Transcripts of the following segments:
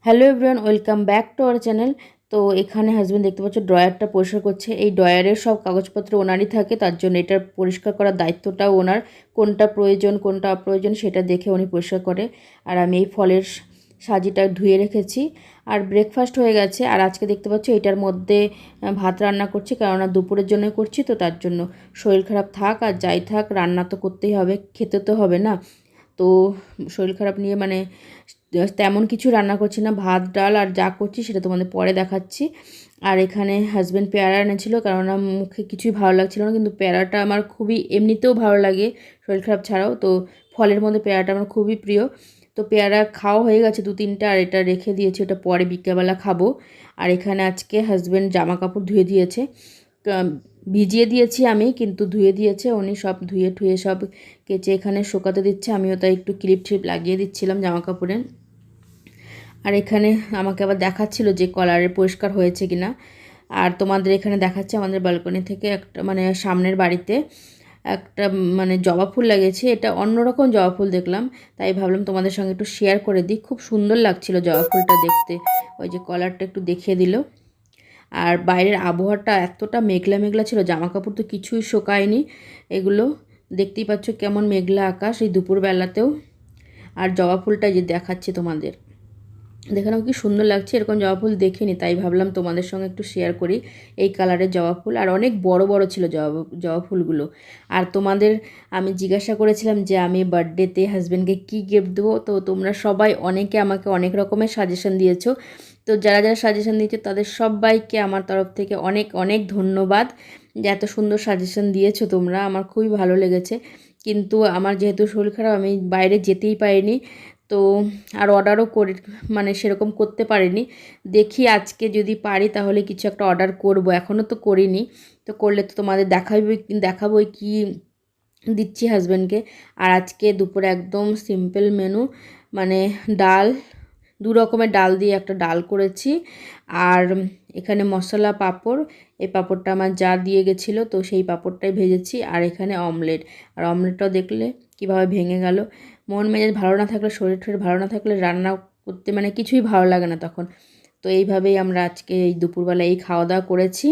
Hello everyone, welcome back to our channel. তো এখানে husband দেখতে পাচ্ছ ড্রয়ারটা পরিষ্কার করছে। এই ড্রয়ারের সব কাগজপত্র ওনারই থাকে, তার জন্য এটার পরিষ্কার করার দায়িত্বটাও ওনার। কোনটা প্রয়োজন কোনটা অপ্রয়োজন সেটা দেখে উনি পরিষ্কার করে। আর আমি এই ফলের সাজিটা ধুয়ে রেখেছি। আর ব্রেকফাস্ট হয়ে গেছে। আর আজকে দেখতে পাচ্ছ এটার মধ্যে ভাত রান্না করছি, কেননা দুপুরের জন্য করছি, তো তার জন্য শরীর খারাপ থাক আর যাই থাক রান্না তো করতেই হবে, খেতে তো হবে না। তো শরীর খারাপ নিয়ে মানে তেমন কিছু রান্না করছি না, ভাত ডাল আর যা করছি সেটা তোমাদের পরে দেখাচ্ছি। আর এখানে হাজব্যান্ড পেয়ারা এনেছিল, কেননা মুখে কিছুই ভালো লাগছিল না, কিন্তু পেয়ারাটা আমার খুবই এমনিতেও ভালো লাগে শরীর খারাপ ছাড়াও। তো ফলের মধ্যে পেয়ারাটা আমার খুবই প্রিয়। তো পেয়ারা খাওয়া হয়ে গেছে 2-3টা, আর এটা রেখে দিয়েছি, ওটা পরে বিকেলবেলা খাবো। আর এখানে আজকে হাজব্যান্ড জামা কাপড় ধুয়ে দিয়েছে, ভিজিয়ে দিয়েছি আমি, কিন্তু ধুয়ে দিয়েছে উনি, সব ধুয়ে ঠুয়ে সব কেচে এখানে শুকাতে দিচ্ছে। আমিও তাই একটু ক্লিপ ট্রিপ লাগিয়ে দিচ্ছিলাম জামা কাপড়ে। আর এখানে আমাকে আবার দেখাচ্ছিল যে কলারে পরিষ্কার হয়েছে কিনা। আর তোমাদের এখানে দেখাচ্ছে আমাদের ব্যালকনি থেকে একটা মানে সামনের বাড়িতে একটা মানে জবা ফুল লাগিয়েছে। এটা অন্যরকম জবা ফুল দেখলাম, তাই ভাবলাম তোমাদের সঙ্গে একটু শেয়ার করে দিই। খুব সুন্দর লাগছিল জবা ফুলটা দেখতে। ওই যে কলারটা একটু দেখিয়ে দিল। আর বাইরের আবহাওয়াটা এতটা মেঘলা মেঘলা ছিল, জামা কাপড় তো কিছুই শোকায়নি। এগুলো দেখতেই পাচ্ছ কেমন মেঘলা আকাশ এই দুপুরবেলাতেও। আর জবা ফুলটা যে দেখাচ্ছি তোমাদের, দেখে নাও কি সুন্দর লাগছে। এরকম জবা ফুল দেখিনি, তাই ভাবলাম তোমাদের সঙ্গে একটু শেয়ার করি এই কালারের জবা ফুল। আর অনেক বড় বড় ছিল জবা ফুলগুলো। আর তোমাদের আমি জিজ্ঞাসা করেছিলাম যে আমি বার্থডেতে হাজব্যান্ডকে কী গিফট দেবো, তো তোমরা সবাই অনেকে আমাকে অনেক রকমের সাজেশন দিয়েছো। তো যারা যারা সাজেশন দিয়েছো তাদের সবাইকে আমার তরফ থেকে অনেক অনেক ধন্যবাদ, যে এত সুন্দর সাজেশন দিয়েছো তোমরা, আমার খুবই ভালো লেগেছে। কিন্তু আমার যেহেতু শরীর খারাপ, আমি বাইরে যেতেই পারিনি। তো আর অর্ডারও করে মানে সেরকম করতে পারিনি। দেখি আজকে যদি পারি তাহলে কিছু একটা অর্ডার করব, এখনও তো করিনি। তো করলে তো তোমাদের দেখাবোই কি দিচ্ছি হাজব্যান্ডকে। আর আজকে দুপুরে একদম সিম্পল মেনু, মানে ডাল, 2 রকমের ডাল দিয়ে একটা ডাল করেছি। আর এখানে মশলা পাঁপড়, এই পাঁপড়টা আমার যা দিয়ে গেছিলো, তো সেই পাঁপড়টাই ভেজেছি। আর এখানে অমলেট, আর অমলেটটাও দেখলে কীভাবে ভেঙে গেল। মন মেজাজ ভালো না থাকলে, শরীর টরীর ভালো না থাকলে রান্না করতে মানে কিছুই ভালো লাগে না তখন। তো এইভাবেই আমরা আজকে এই দুপুরবেলা এই খাওয়া দাওয়া করেছি।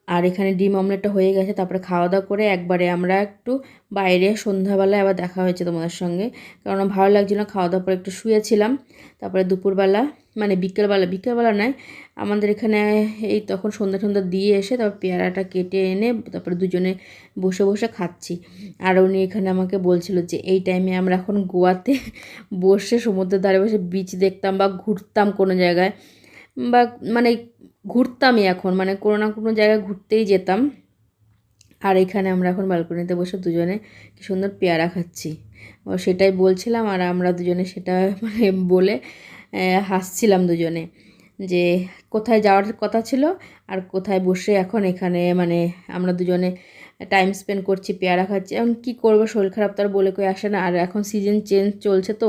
আর এখানে ডিম অমলেটটা হয়ে গেছে, তারপরে খাওয়া দাওয়া করে একবারে আমরা একটু বাইরে সন্ধ্যাবেলায় আবার দেখা হয়েছে তোমাদের সঙ্গে, কারণ ভালো লাগছিল না। খাওয়া দাওয়ার পরে একটু শুয়েছিলাম। তারপরে দুপুরবেলা মানে বিকেলবেলা নয়, আমাদের এখানে এই তখন সন্ধ্যা দিয়ে এসে তারপর পেয়ারাটা কেটে এনে তারপরে দুজনে বসে বসে খাচ্ছি। আর উনি এখানে আমাকে বলছিল যে এই টাইমে আমরা এখন গোয়াতে বসে সমুদ্রের ধারে বসে বিচ দেখতাম বা ঘুরতাম কোনো জায়গায়, বা মানে ঘুরতামই এখন, মানে কোনো না কোনো জায়গায় ঘুরতেই যেতাম। আর এখানে আমরা এখন ব্যালকনিতে বসে দুজনে কি সুন্দর পেয়ারা খাচ্ছি, ও সেটাই বলছিলাম। আর আমরা দুজনে সেটা মানে বলে হাসছিলাম দুজনে, যে কোথায় যাওয়ার কথা ছিল আর কোথায় বসে এখন এখানে মানে আমরা দুজনে টাইম স্পেন্ড করছি, পেয়ারা খাচ্ছি। এখন কী করবো, শরীর খারাপ তো আর বলে কই আসে না। আর এখন সিজন চেঞ্জ চলছে, তো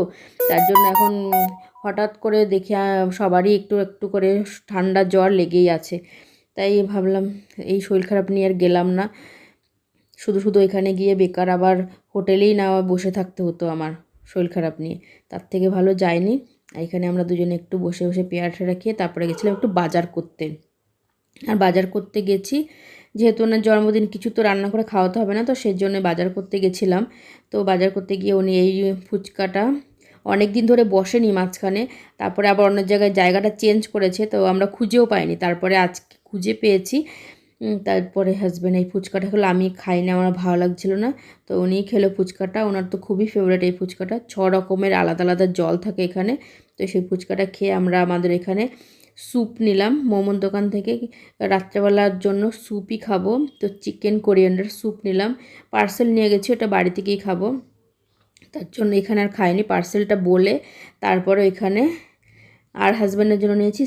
তার জন্য এখন হঠাৎ করে দেখি সবারই একটু একটু করে ঠান্ডা জ্বর লেগেই আছে। তাই ভাবলাম এই শরীর খারাপ নিয়ে আর গেলাম না, শুধু শুধু এখানে গিয়ে বেকার আবার হোটেলেই না বসে থাকতে হতো আমার শরীর খারাপ নিয়ে, তার থেকে ভালো যায়নি। এখানে আমরা দুজনে একটু বসে বসে পেয়ারা টেয়ারা খেয়ে তারপরে গেছিলাম একটু বাজার করতে। আর বাজার করতে গেছি যেহেতু ওনার জন্মদিন, কিছু তো রান্না করে খাওয়াতে হবে না, তো সেই জন্য বাজার করতে গেছিলাম। তো বাজার করতে গিয়ে উনি এই ফুচকাটা অনেক দিন ধরে বসেনি মাঝখানে, তারপরে আবার অন্য জায়গায় জায়গাটা চেঞ্জ করেছে, তো আমরা খুঁজেও পাইনি, তারপরে আজকে খুঁজে পেয়েছি। তারপরে হাজব্যান্ড এই ফুচকাটা খেলো, আমি খাই না, আমার ভালো লাগছিলো না। তো উনিই খেলো ফুচকাটা, ওনার তো খুবই ফেভারিট এই ফুচকাটা। 6 রকমের আলাদা আলাদা জল থাকে এখানে। তো সেই ফুচকাটা খেয়ে আমরা আমাদের এখানে স্যুপ নিলাম মোমোর দোকান থেকে, রাত্রেবেলার জন্য স্যুপই খাবো। তো চিকেন কোরিয়ান্ডার স্যুপ নিলাম, পার্সেল নিয়ে গেছি, ওটা বাড়ি থেকেই খাবো। তার জন্য এখানে আর খাইনি, পার্সেলটা বলে তারপরে এখানে আর হাজব্যান্ডের জন্য নিয়েছি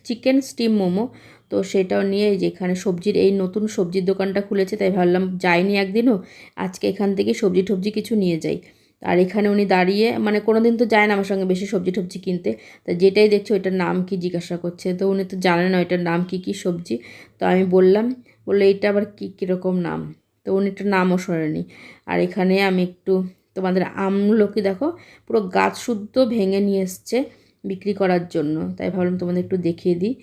চিকেন স্টিম মোমো। তো সেটাও নিয়ে যেখানে সবজির এই নতুন সবজির দোকানটা খুলেছে, তাই ভাবলাম যাইনি একদিনও, আজকে এখান থেকে সবজি টবজি কিছু নিয়ে যাই। আর এখানে উনি দাঁড়িয়ে মানে কোনো দিন তো যায় না আমার সঙ্গে বেশি সবজি টবজি কিনতে, তা যেটাই দেখছে ওইটার নাম কি জিজ্ঞাসা করছে, তো উনি তো জানে না ওইটার নাম কি কি সবজি। তো আমি বললে এইটা আবার কী কীরকম নাম, তো উনি একটা নামও শোনেনি। আর এখানে আমি একটু তোমাদের আমলকি দেখো পুরো গাছ শুদ্ধ ভেঙে নিয়ে এসছে বিক্রি করার জন্য, তাই ভাবলাম তোমাদের একটু দেখিয়ে দিই।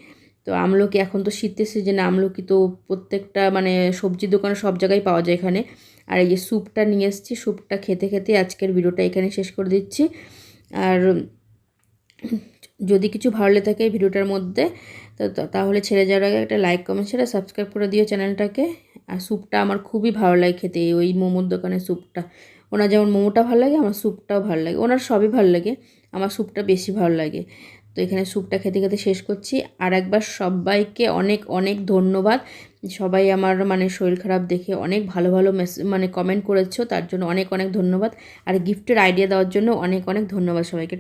তো আমলকি এখন তো শীতের সিজনে আমলকি তো প্রত্যেকটা মানে সবজির দোকানে সব জায়গায় পাওয়া যায় এখানে। আর এই যে স্যুপটা নিয়ে এসেছি, স্যুপটা খেতে খেতে আজকের ভিডিওটা এখানে শেষ করে দিচ্ছি। আর যদি কিছু ভালো লেগে থাকে এই ভিডিওটার মধ্যে তাহলে ছেড়ে যাওয়ার আগে একটা লাইক কমেন্ট শেয়ার সাবস্ক্রাইব করে দিও চ্যানেলটাকে। আর স্যুপটা আমার খুবই ভালো লাগে খেতে, ওই মোমোর দোকানের স্যুপটা। ওনার যেমন মোমোটা ভালো লাগে আমার স্যুপটাও ভালো লাগে, ওনার সবই ভালো লাগে, আমার স্যুপটা বেশি ভালো লাগে। তো এখানে স্যুপটা খেতে খেতে শেষ করছি। আর একবার সবাইকে অনেক অনেক ধন্যবাদ। সবাই আমার মানে শরীর খারাপ দেখে অনেক ভালো ভালো মানে কমেন্ট করেছো, তার জন্য অনেক অনেক ধন্যবাদ। আর গিফটের আইডিয়া দেওয়ার জন্য অনেক অনেক ধন্যবাদ সবাইকে।